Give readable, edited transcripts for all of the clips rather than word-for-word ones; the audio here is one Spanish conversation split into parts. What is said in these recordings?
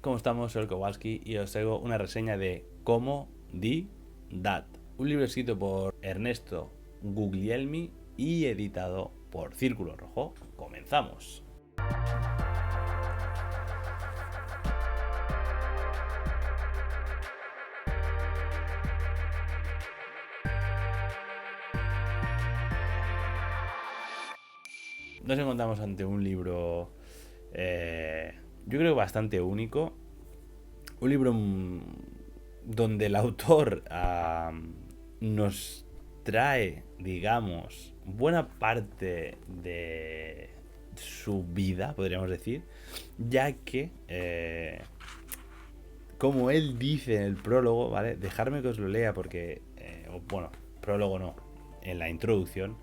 ¿Cómo estamos? Soy el Kowalski y os traigo una reseña de Cómo Di Dat, un libro escrito por Ernesto Guglielmi y editado por Círculo Rojo. ¡Comenzamos! Nos encontramos ante un libro, yo creo bastante único, un libro donde el autor nos trae, digamos, buena parte de su vida, podríamos decir, ya que, como él dice en el prólogo, ¿vale? Dejarme que os lo lea porque, bueno, prólogo no, en la introducción,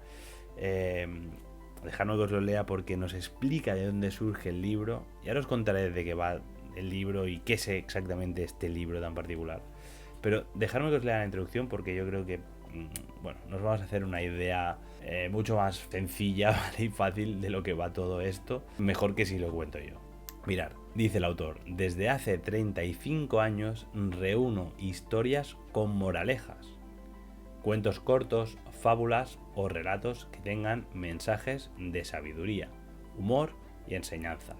dejadme que os lo lea porque nos explica de dónde surge el libro y ahora os contaré de qué va el libro y qué es exactamente este libro tan particular. Pero dejadme que os lea la introducción porque yo creo que, bueno, nos vamos a hacer una idea mucho más sencilla, ¿vale? Y fácil de lo que va todo esto, mejor que si lo cuento yo. Mirad, dice el autor, desde hace 35 años reúno historias con moralejas, cuentos cortos, fábulas o relatos que tengan mensajes de sabiduría, humor y enseñanzas.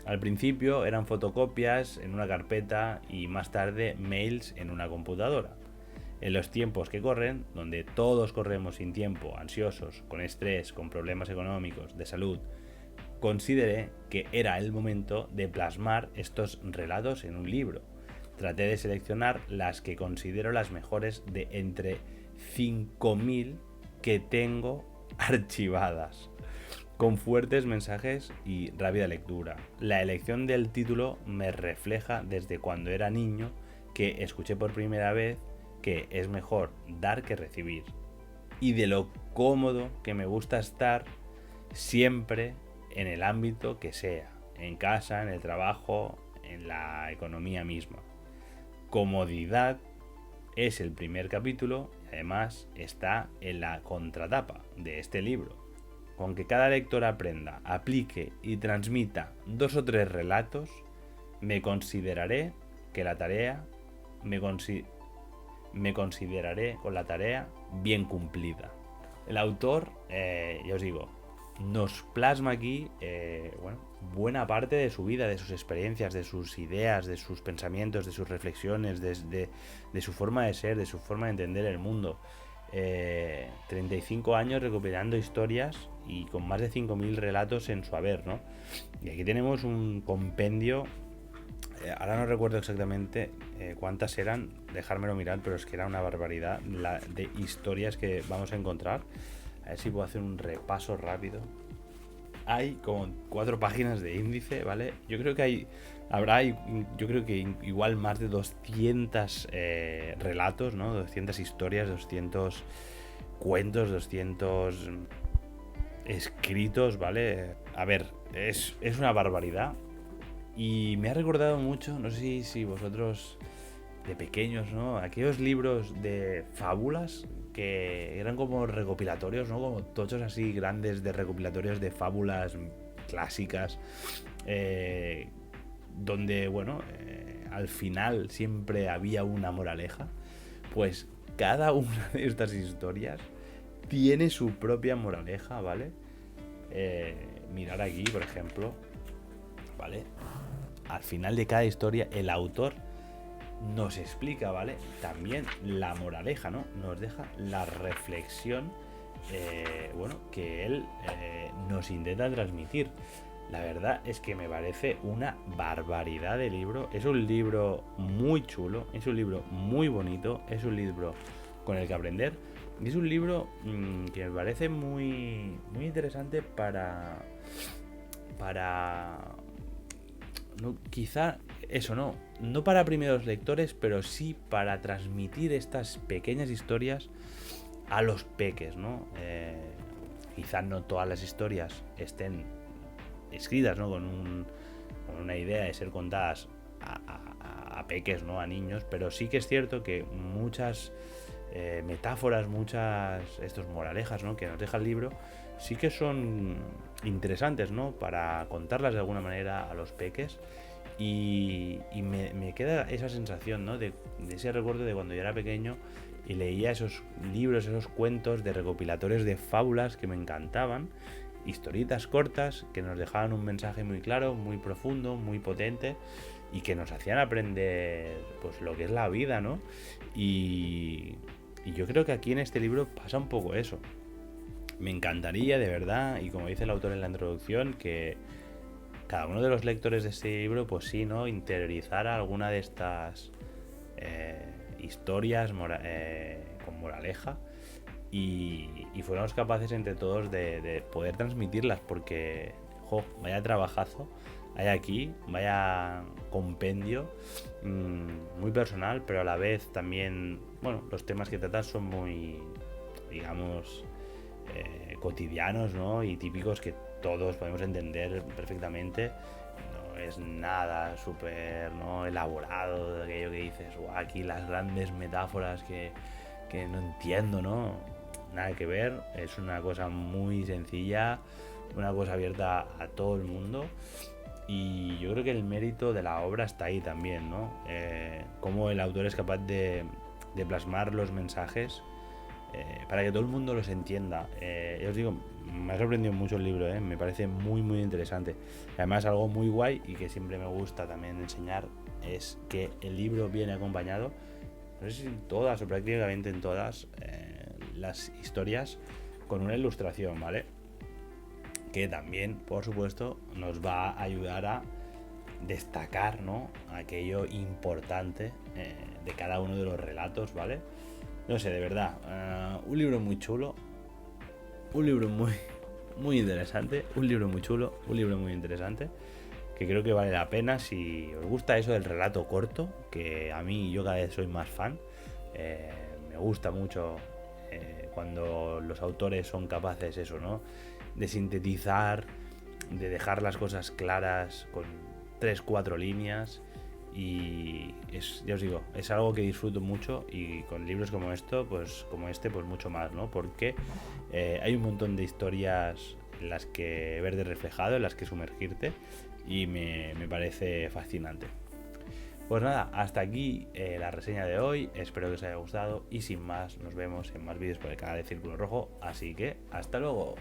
Al principio eran fotocopias en una carpeta y más tarde mails en una computadora. En los tiempos que corren, donde todos corremos sin tiempo, ansiosos, con estrés, con problemas económicos, de salud, consideré que era el momento de plasmar estos relatos en un libro. Traté de seleccionar las que considero las mejores de entre 5.000 que tengo archivadas, con fuertes mensajes y rápida lectura. La elección del título me refleja desde cuando era niño que escuché por primera vez que es mejor dar que recibir, y de lo cómodo que me gusta estar siempre en el ámbito que sea, en casa, en el trabajo, en la economía misma. Comodidad es el primer capítulo y además está en la contratapa de este libro. Con que cada lector aprenda, aplique y transmita 2 o 3 relatos, me consideraré con la tarea bien cumplida. El autor, ya os digo, nos plasma aquí buena parte de su vida, de sus experiencias, de sus ideas, de sus pensamientos, de sus reflexiones, de su forma de ser, de su forma de entender el mundo. 35 años recopilando historias y con más de 5.000 relatos en su haber, ¿no? Y aquí tenemos un compendio, ahora no recuerdo exactamente cuántas eran, dejármelo mirar, pero es que era una barbaridad de historias que vamos a encontrar. A ver si puedo hacer un repaso rápido. Hay como 4 páginas de índice, ¿vale? Yo creo que yo creo que igual más de 200 relatos, ¿no? 200 historias, 200 cuentos, 200 escritos, ¿vale? A ver, es una barbaridad. Y me ha recordado mucho, no sé si vosotros de pequeños, ¿no? Aquellos libros de fábulas que eran como recopilatorios, ¿no? Como tochos así grandes de recopilatorios de fábulas clásicas, donde, bueno, al final siempre había una moraleja. Pues cada una de estas historias tiene su propia moraleja, ¿vale? Mirar aquí, por ejemplo, ¿vale? Al final de cada historia el autor nos explica, ¿vale? También la moraleja, ¿no? Nos deja la reflexión, que él nos intenta transmitir. La verdad es que me parece una barbaridad de libro. Es un libro muy chulo, es un libro muy bonito, es un libro con el que aprender. Y es un libro que me parece muy, muy interesante para no, quizá eso no para primeros lectores, pero sí para transmitir estas pequeñas historias a los peques, ¿no? Quizá no todas las historias estén escritas, ¿no? Con una idea de ser contadas a peques, ¿no? A niños, pero sí que es cierto que muchas metáforas, estos moralejas, ¿no? Que nos deja el libro, sí que son interesantes, ¿no? Para contarlas de alguna manera a los peques Y me queda esa sensación, ¿no? De ese recuerdo de cuando yo era pequeño y leía esos libros, esos cuentos de recopilatorios de fábulas que me encantaban, historietas cortas que nos dejaban un mensaje muy claro, muy profundo, muy potente y que nos hacían aprender pues lo que es la vida, ¿no? Y yo creo que aquí en este libro pasa un poco eso. Me encantaría, de verdad, y como dice el autor en la introducción, que cada uno de los lectores de este libro, pues sí, ¿no? Interiorizara alguna de estas historias con moraleja y fuéramos capaces entre todos de poder transmitirlas, porque, vaya trabajazo hay aquí, vaya compendio muy personal, pero a la vez también, bueno, los temas que tratas son muy, digamos, cotidianos, ¿no? Y típicos que todos podemos entender perfectamente. No es nada súper, ¿no?, elaborado de aquello que dices, aquí las grandes metáforas que no entiendo, ¿no? Nada que ver, es una cosa muy sencilla, una cosa abierta a todo el mundo. Y yo creo que el mérito de la obra está ahí también, ¿no? Cómo el autor es capaz de plasmar los mensajes para que todo el mundo los entienda. Ya os digo, me ha sorprendido mucho el libro, me parece muy muy interesante. Además, algo muy guay y que siempre me gusta también enseñar es que el libro viene acompañado, no sé si en todas o prácticamente en todas las historias, con una ilustración, ¿vale? Que también, por supuesto, nos va a ayudar a destacar, ¿no?, aquello importante de cada uno de los relatos, ¿vale? No sé, de verdad, un libro muy chulo, un libro muy, muy interesante, un libro muy chulo, un libro muy interesante, que creo que vale la pena si os gusta eso del relato corto, que a mí yo cada vez soy más fan. Me gusta mucho cuando los autores son capaces eso, ¿no?, de sintetizar, de dejar las cosas claras con 3-4 líneas. Y ya os digo, es algo que disfruto mucho, y con libros como esto, pues como este, pues mucho más, ¿no? Porque hay un montón de historias en las que verte reflejado, en las que sumergirte, y me parece fascinante. Pues nada, hasta aquí la reseña de hoy, espero que os haya gustado y sin más, nos vemos en más vídeos por el canal de Círculo Rojo, así que hasta luego.